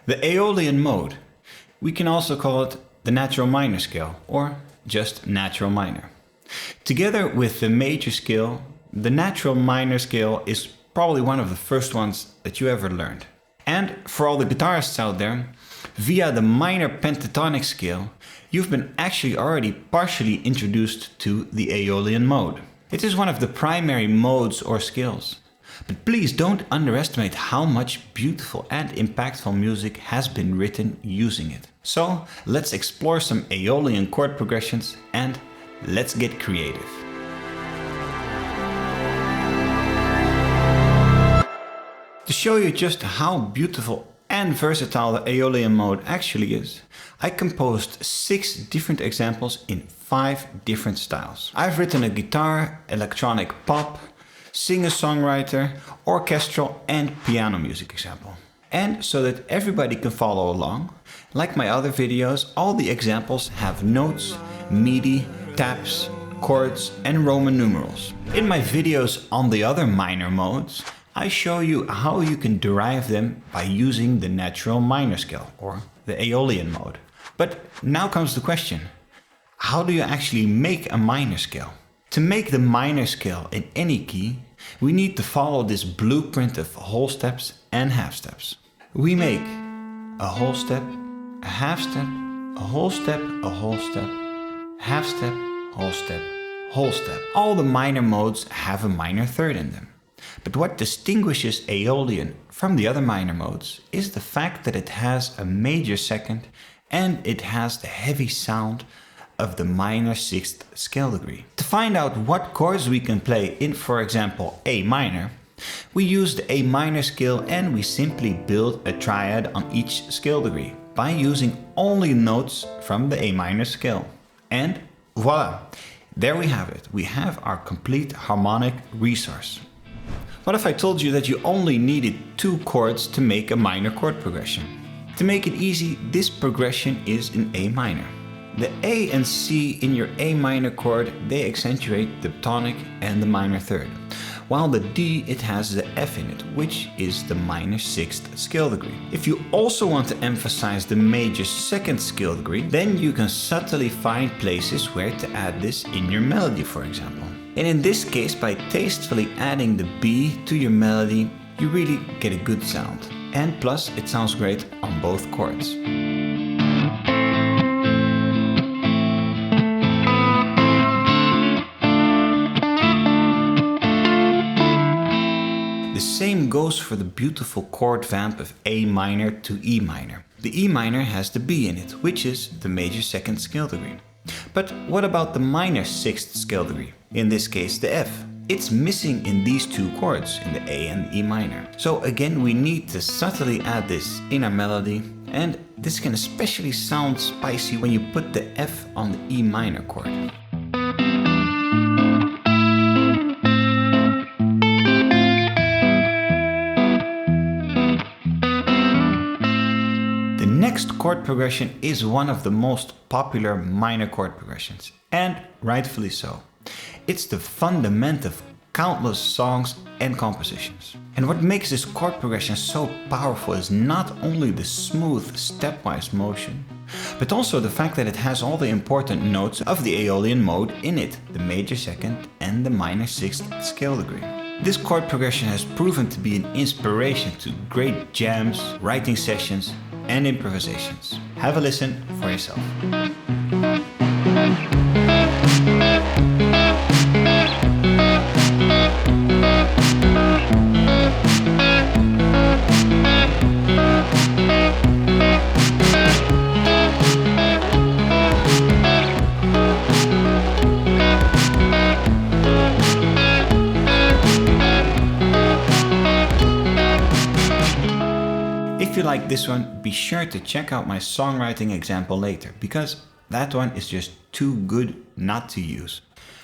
The Aeolian Mode. We can also call it the natural minor scale or just natural minor. Together with the major scale, the natural minor scale is probably one of the first ones that you ever learned. And for all the guitarists out there, via the minor pentatonic scale, you've been actually already partially introduced to the Aeolian Mode. It is one of the primary modes or scales. But please don't underestimate how much beautiful and impactful music has been written using it. So let's explore some Aeolian chord progressions and let's get creative. To show you just how beautiful and versatile the Aeolian Mode actually is, I composed 6 different examples in 5 different styles. I've written a guitar, electronic pop, singer-songwriter, orchestral and piano music example. And so that everybody can follow along, like my other videos, all the examples have notes, MIDI, taps, chords and Roman numerals. In my videos on the other minor modes, I show you how you can derive them by using the natural minor scale or the Aeolian Mode. But now comes the question, how do you actually make a minor scale? To make the minor scale in any key, we need to follow this blueprint of whole steps and half steps. We make a whole step, a half step, a whole step, a whole step, half step, whole step, whole step. All the minor modes have a minor third in them. But what distinguishes Aeolian from the other minor modes is the fact that it has a major second and it has the heavy sound of the minor 6th scale degree. To find out what chords we can play in, for example, A minor, we use the A minor scale and we simply build a triad on each scale degree by using only notes from the A minor scale. And voila, there we have it. We have our complete harmonic resource. What if I told you that you only needed 2 chords to make a minor chord progression? To make it easy, this progression is in A minor. The A and C in your A minor chord, they accentuate the tonic and the minor third. While the D, it has the F in it, which is the minor 6th scale degree. If you also want to emphasize the major 2nd scale degree, then you can subtly find places where to add this in your melody, for example. And in this case, by tastefully adding the B to your melody, you really get a good sound. And plus, it sounds great on both chords. The same goes for the beautiful chord vamp of A minor to E minor. The E minor has the B in it, which is the major 2nd scale degree. But what about the minor 6th scale degree? In this case, the F. It's missing in these 2 chords, in the A and the E minor. So again, we need to subtly add this in our melody, and this can especially sound spicy when you put the F on the E minor chord. The next chord progression is one of the most popular minor chord progressions, and rightfully so. It's the fundament of countless songs and compositions. And what makes this chord progression so powerful is not only the smooth stepwise motion, but also the fact that it has all the important notes of the Aeolian Mode in it, the major 2nd and the minor 6th scale degree. This chord progression has proven to be an inspiration to great jams, writing sessions and improvisations. Have a listen for yourself. If you like this one, be sure to check out my songwriting example later, because that one is just too good not to use.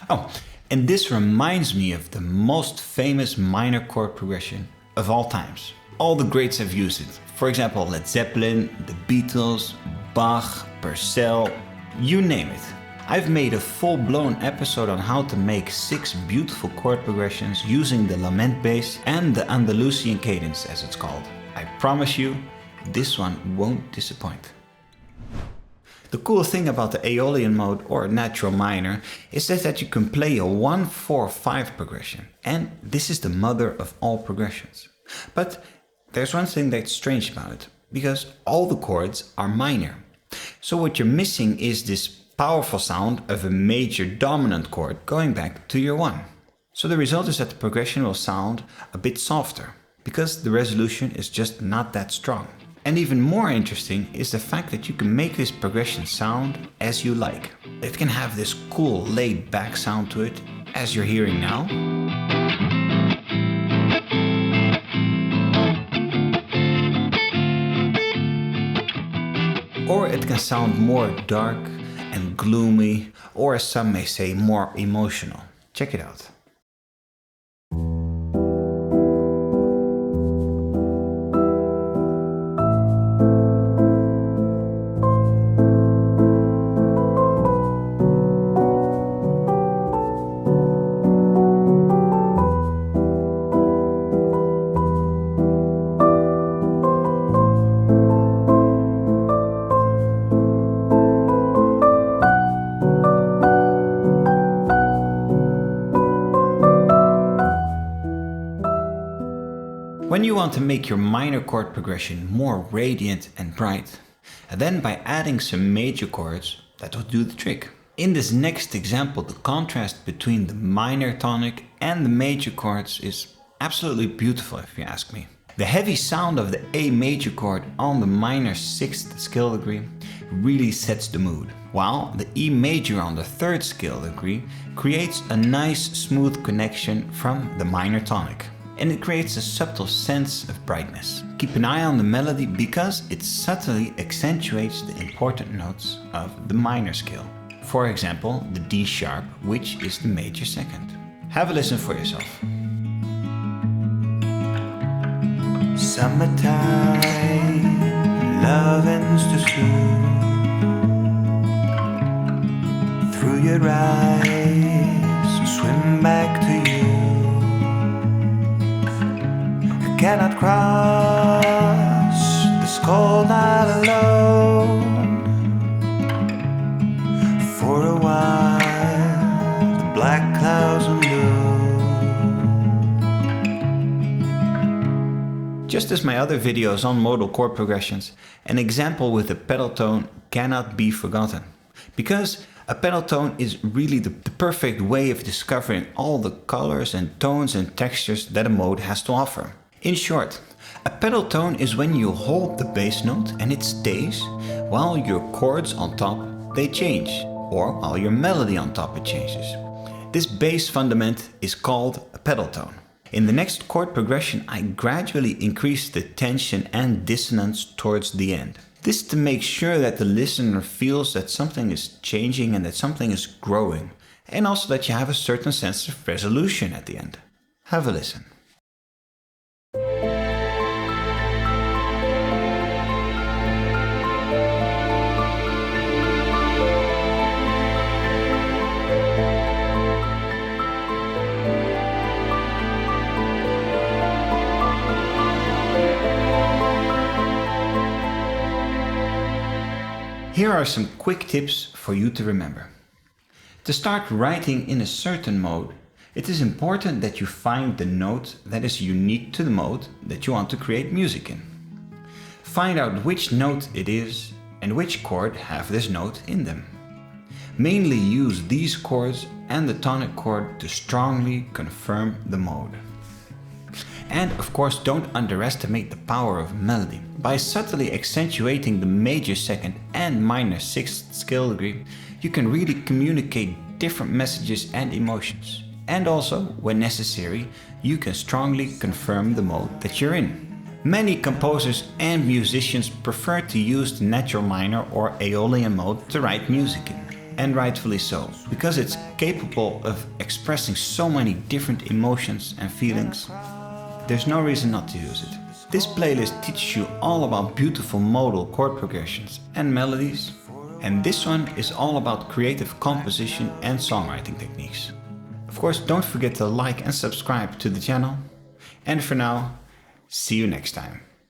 Oh, and this reminds me of the most famous minor chord progression of all times. All the greats have used it. For example, Led Zeppelin, the Beatles, Bach, Purcell, you name it. I've made a full-blown episode on how to make 6 beautiful chord progressions using the lament bass and the Andalusian cadence, as it's called. I promise you, this one won't disappoint. The cool thing about the Aeolian mode or natural minor is that you can play a 1-4-5 progression, and this is the mother of all progressions. But there's one thing that's strange about it, because all the chords are minor. So what you're missing is this powerful sound of a major dominant chord going back to your 1. So the result is that the progression will sound a bit softer, because the resolution is just not that strong. And even more interesting is the fact that you can make this progression sound as you like. It can have this cool laid back sound to it, as you're hearing now. Or it can sound more dark and gloomy, or as some may say, more emotional. Check it out. When you want to make your minor chord progression more radiant and bright, and then by adding some major chords, that will do the trick. In this next example, the contrast between the minor tonic and the major chords is absolutely beautiful, if you ask me. The heavy sound of the A major chord on the minor 6th scale degree really sets the mood, while the E major on the 3rd scale degree creates a nice smooth connection from the minor tonic. And it creates a subtle sense of brightness. Keep an eye on the melody because it subtly accentuates the important notes of the minor scale. For example, the D sharp, which is the major 2nd. Have a listen for yourself. Summertime, love ends to soon. Through your eyes, swim back to you. Cannot cross this cold night alone. For a while, the black clouds will loom. Just as my other videos on modal chord progressions, an example with a pedal tone cannot be forgotten. Because a pedal tone is really the perfect way of discovering all the colors and tones and textures that a mode has to offer. In short, a pedal tone is when you hold the bass note and it stays, while your chords on top, they change, or while your melody on top, it changes. This bass fundament is called a pedal tone. In the next chord progression, I gradually increase the tension and dissonance towards the end. This to make sure that the listener feels that something is changing and that something is growing, and also that you have a certain sense of resolution at the end. Have a listen. Here are some quick tips for you to remember. To start writing in a certain mode, it is important that you find the note that is unique to the mode that you want to create music in. Find out which note it is and which chord have this note in them. Mainly use these chords and the tonic chord to strongly confirm the mode. And of course, don't underestimate the power of melody. By subtly accentuating the major 2nd and minor 6th scale degree, you can really communicate different messages and emotions. And also, when necessary, you can strongly confirm the mode that you're in. Many composers and musicians prefer to use the natural minor or Aeolian mode to write music in. And rightfully so, because it's capable of expressing so many different emotions and feelings. There's no reason not to use it. This playlist teaches you all about beautiful modal chord progressions and melodies, and this one is all about creative composition and songwriting techniques. Of course, don't forget to like and subscribe to the channel, and for now, see you next time.